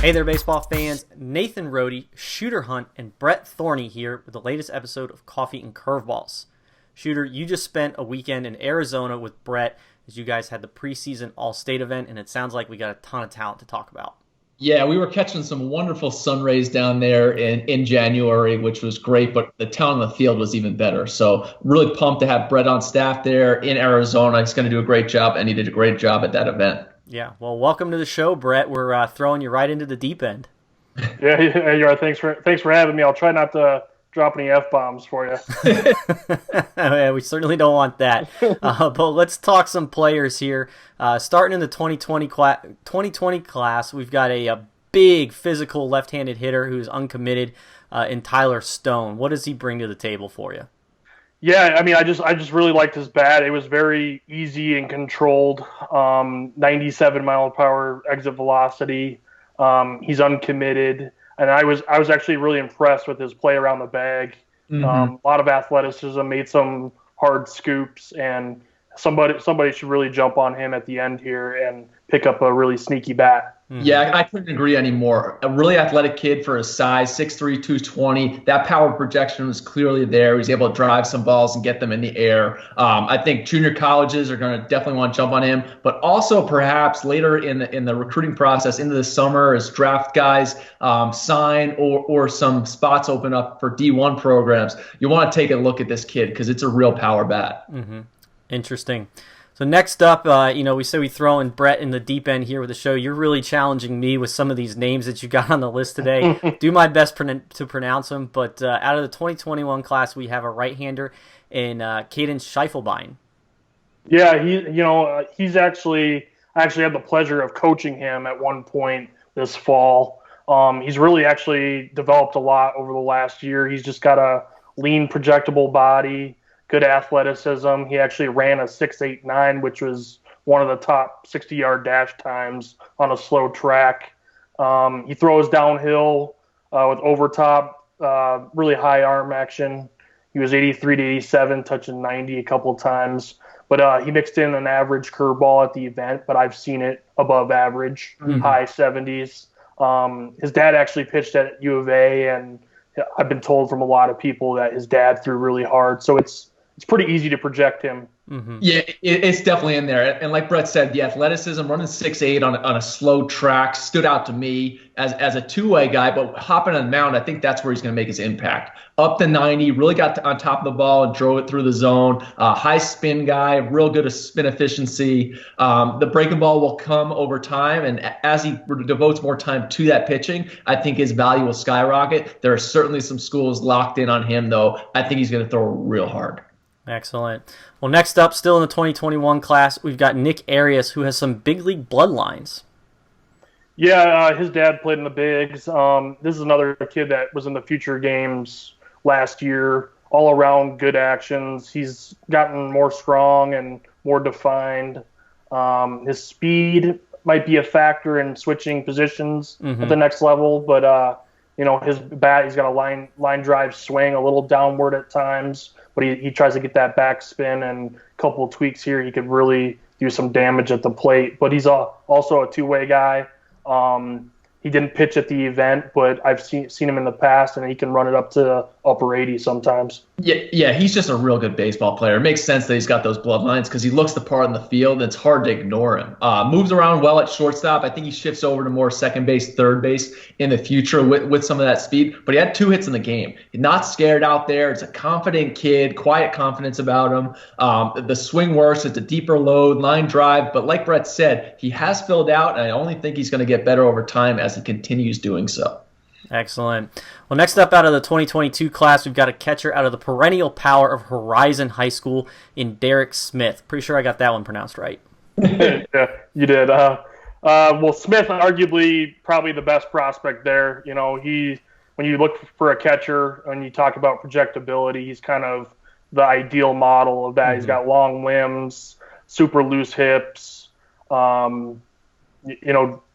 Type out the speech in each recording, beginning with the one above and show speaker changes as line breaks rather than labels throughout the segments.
Hey there, baseball fans. Nathan Rohde, Shooter Hunt, and Brett Thorney here with the latest episode of Coffee and Curveballs. Shooter, you just spent a weekend in Arizona with Brett as you guys had the preseason All-State event, and it sounds like we got a ton of talent to talk about.
Yeah, we were catching some wonderful sun rays down there in January, which was great, but the talent on the field was even better. So really pumped to have Brett on staff there in Arizona. He's going to do a great job, and he did a great job at that event.
Yeah, well, welcome to the show, Brett. We're throwing you right into the deep end.
Yeah, you are. Thanks for having me. I'll try not to drop any F-bombs for you.
Yeah, we certainly don't want that. But let's talk some players here. Starting in the 2020 class, we've got a big physical left-handed hitter who's uncommitted in Tyler Stone. What does he bring to the table for you?
Yeah, I mean, I just really liked his bat. It was very easy and controlled. 97 mile per hour exit velocity. He's uncommitted, and I was actually really impressed with his play around the bag. A lot of athleticism, made some hard scoops, and somebody should really jump on him at the end here and pick up a really sneaky bat.
Yeah, I couldn't agree anymore. A really athletic kid for his size, 6'3", 220. That power projection was clearly there. He's able to drive some balls and get them in the air. I think junior colleges are going to definitely want to jump on him, but also perhaps later in the recruiting process into the summer as draft guys sign or some spots open up for D1 programs, you want to take a look at this kid because it's a real power bat.
Interesting. So next up, we say we throw in Brett in the deep end here with the show. You're really challenging me with some of these names that you got on the list today. Do my best to pronounce them, but out of the 2021 class, we have a right-hander in Caden Schiefelbein.
Yeah, he's actually I actually had the pleasure of coaching him at one point this fall. He's really actually developed a lot over the last year. He's just got a lean, projectable body. Good athleticism. He actually ran a 6.89, which was one of the top 60-yard dash times on a slow track. He throws downhill with overtop, really high arm action. He was 83 to 87, touching 90 a couple of times. But he mixed in an average curveball at the event, but I've seen it above average, high 70s. His dad actually pitched at U of A, and I've been told from a lot of people that his dad threw really hard. So it's pretty easy to project him.
Yeah, it's definitely in there. And like Brett said, the athleticism, running 6'8" on a slow track stood out to me as a two-way guy, but hopping on the mound, I think that's where he's going to make his impact. Up to 90, really got on top of the ball and drove it through the zone. High spin guy, real good at spin efficiency. The breaking ball will come over time, and as he devotes more time to that pitching, I think his value will skyrocket. There are certainly some schools locked in on him, though. I think he's going to throw real hard.
Excellent. Well, next up, still in the 2021 class, we've got Nick Arias, who has some big league bloodlines.
Yeah, his dad played in the bigs. This is another kid that was in the future games last year. All around good actions. He's gotten more strong and more defined. His speed might be a factor in switching positions at the next level, but his bat, he's got a line drive swing, a little downward at times, but he tries to get that back spin, and a couple of tweaks here, he could really do some damage at the plate. But he's also a two-way guy. He didn't pitch at the event, but I've seen him in the past, and he can run it up to upper 80 sometimes.
Yeah, he's just a real good baseball player. It makes sense that he's got those bloodlines because he looks the part in the field, and it's hard to ignore him. Moves around well at shortstop. I think he shifts over to more second base, third base in the future with some of that speed. But he had 2 hits in the game. He's not scared out there. It's a confident kid, quiet confidence about him. The swing works. It's a deeper load, line drive. But like Brett said, he has filled out, and I only think he's going to get better over time as he continues doing so.
Excellent. Well, next up out of the 2022 class, we've got a catcher out of the perennial power of Horizon High School in Derek Smith. Pretty sure I got that one pronounced right.
Yeah, you did. Well, Smith, arguably probably the best prospect there. When you look for a catcher and you talk about projectability, he's kind of the ideal model of that. He's got long limbs, super loose hips,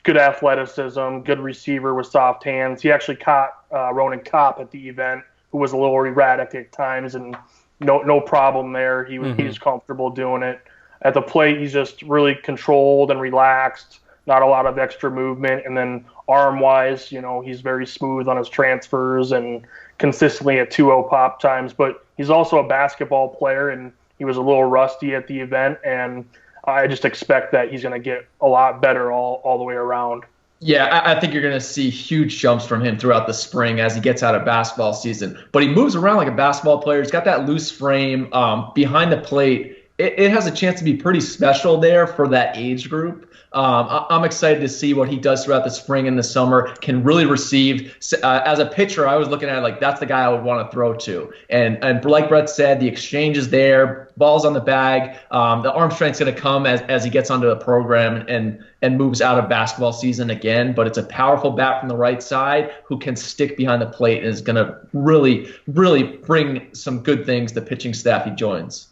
good athleticism, good receiver with soft hands. He actually caught Ronan Kopp at the event, who was a little erratic at times, and no problem there. He was comfortable doing it. At the plate, he's just really controlled and relaxed, not a lot of extra movement, and then arm-wise, he's very smooth on his transfers and consistently at 2-0 pop times. But he's also a basketball player, and he was a little rusty at the event, and I just expect that he's going to get a lot better all the way around.
Yeah, I think you're going to see huge jumps from him throughout the spring as he gets out of basketball season. But he moves around like a basketball player. He's got that loose frame behind the plate. It has a chance to be pretty special there for that age group. I'm excited to see what he does throughout the spring and the summer. Can really receive. As a pitcher, I was looking at it like that's the guy I would want to throw to. And like Brett said, the exchange is there, balls on the bag. The arm strength's going to come as he gets onto the program and moves out of basketball season again. But it's a powerful bat from the right side who can stick behind the plate and is going to really, really bring some good things to the pitching staff he joins.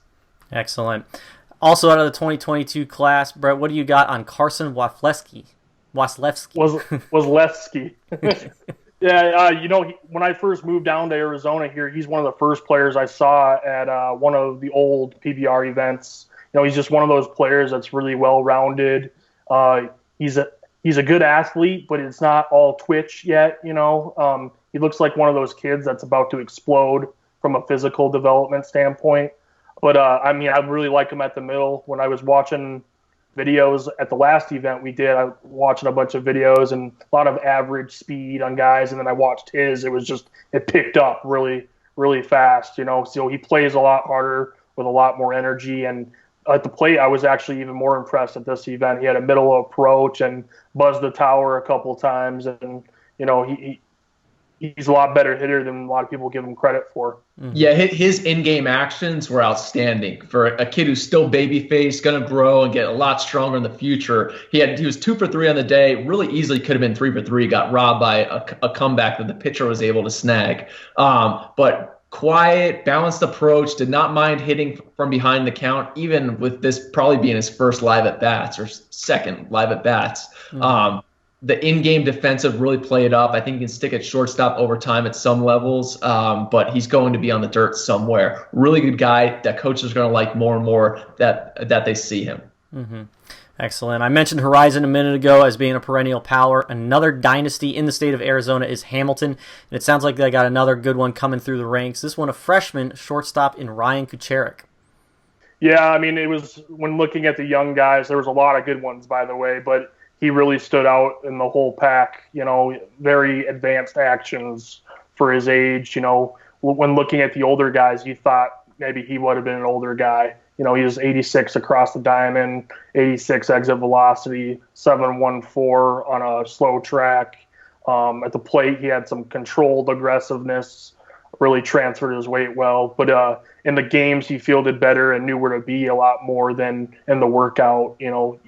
Excellent. Also out of the 2022 class, Brett, what do you got on Carson Waslewski?
Waslewski. Yeah, when I first moved down to Arizona here, he's one of the first players I saw at one of the old PBR events. He's just one of those players that's really well-rounded. He's a good athlete, but it's not all twitch yet. He looks like one of those kids that's about to explode from a physical development standpoint. But, I really like him at the middle. When I was watching videos at the last event we did, I was watching a bunch of videos and a lot of average speed on guys, and then I watched his. It picked up really, really fast, So he plays a lot harder with a lot more energy. And at the plate, I was actually even more impressed at this event. He had a middle approach and buzzed the tower a couple times, and, he's a lot better hitter than a lot of people give him credit for.
Yeah, his in-game actions were outstanding for a kid who's still baby-faced, going to grow and get a lot stronger in the future. He was 2 for 3 on the day. Really easily could have been 3 for 3. Got robbed by a comeback that the pitcher was able to snag. But quiet, balanced approach. Did not mind hitting from behind the count, even with this probably being his first live at bats or second live at bats. The in-game defensive really played up. I think he can stick at shortstop over time at some levels, but he's going to be on the dirt somewhere. Really good guy that coaches are going to like more and more that they see him.
Mm-hmm. Excellent. I mentioned Horizon a minute ago as being a perennial power. Another dynasty in the state of Arizona is Hamilton, and it sounds like they got another good one coming through the ranks. This one a freshman, shortstop in Ryan Kucherik.
Yeah, it was, when looking at the young guys, there was a lot of good ones, by the way, but he really stood out in the whole pack, very advanced actions for his age. When looking at the older guys, you thought maybe he would have been an older guy. He was 86 across the diamond, 86 exit velocity, 7.14 on a slow track. At the plate, he had some controlled aggressiveness, really transferred his weight well. But in the games, he fielded better and knew where to be a lot more than in the workout.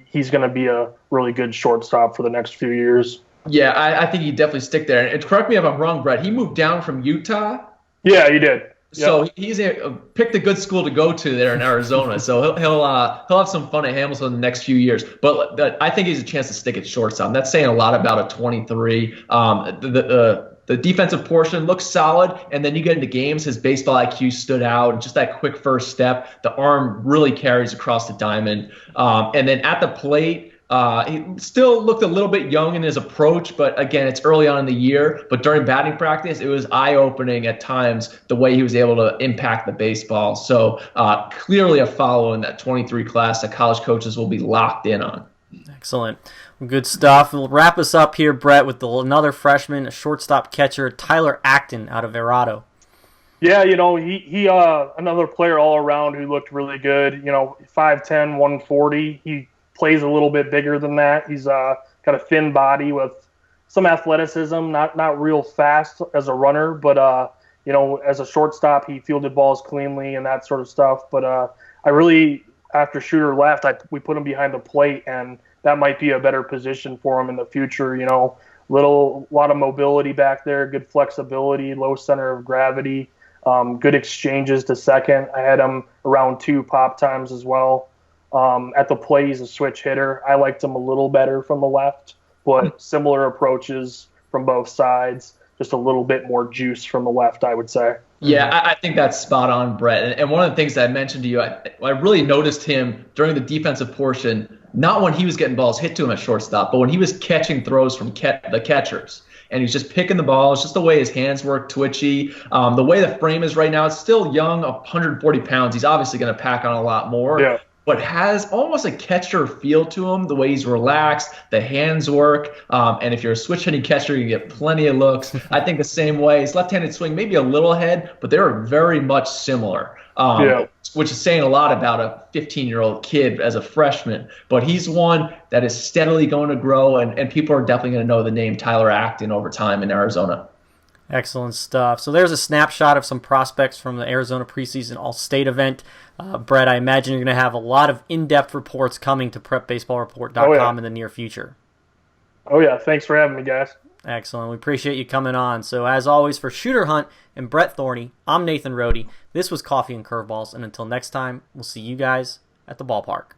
He's going to be a really good shortstop for the next few years.
Yeah, I think he'd definitely stick there. And correct me if I'm wrong, Brett, he moved down from Utah?
Yeah, he did.
So he's picked a good school to go to there in Arizona. So he'll have some fun at Hamilton in the next few years. But I think he has a chance to stick at shortstop. That's saying a lot about a 23. The defensive portion looks solid, and then you get into games, his baseball IQ stood out, and just that quick first step. The arm really carries across the diamond. And then at the plate, he still looked a little bit young in his approach, but again, it's early on in the year. But during batting practice, it was eye-opening at times the way he was able to impact the baseball. So clearly a follow in that 23 class that college coaches will be locked in on.
Excellent. Good stuff. We'll wrap us up here, Brett, with another freshman, a shortstop catcher, Tyler Acton out of Verado.
Yeah, he another player all around who looked really good. 5'10", 140. He plays a little bit bigger than that. He's got a thin body with some athleticism, not real fast as a runner, but as a shortstop, he fielded balls cleanly and that sort of stuff. But I really, after Shooter left, we put him behind the plate, and that might be a better position for him in the future. Lot of mobility back there, good flexibility, low center of gravity, good exchanges to second. I had him around 2 pop times as well. At the plate, he's a switch hitter. I liked him a little better from the left, but similar approaches from both sides. Just a little bit more juice from the left, I would say.
Yeah, I think that's spot on, Brett. And one of the things that I mentioned to you, I really noticed him during the defensive portion not when he was getting balls hit to him at shortstop, but when he was catching throws from the catchers. And he's just picking the ball. It's just the way his hands work, twitchy. The way the frame is right now, it's still young, 140 pounds. He's obviously going to pack on a lot more.
Yeah.
But has almost a catcher feel to him, the way he's relaxed, the hands work. And if you're a switch hitting catcher, you get plenty of looks. I think the same way. His left-handed swing, maybe a little ahead, but they're very much similar. Which is saying a lot about a 15-year-old kid as a freshman. But he's one that is steadily going to grow, and people are definitely going to know the name Tyler Acton over time in Arizona.
Excellent stuff. So there's a snapshot of some prospects from the Arizona preseason All-State event. Brett, I imagine you're going to have a lot of in-depth reports coming to prepbaseballreport.com in the near future.
Oh, yeah. Thanks for having me, guys.
Excellent. We appreciate you coming on. So as always, for Shooter Hunt and Brett Thorney, I'm Nathan Rohde. This was Coffee and Curveballs, and until next time, we'll see you guys at the ballpark.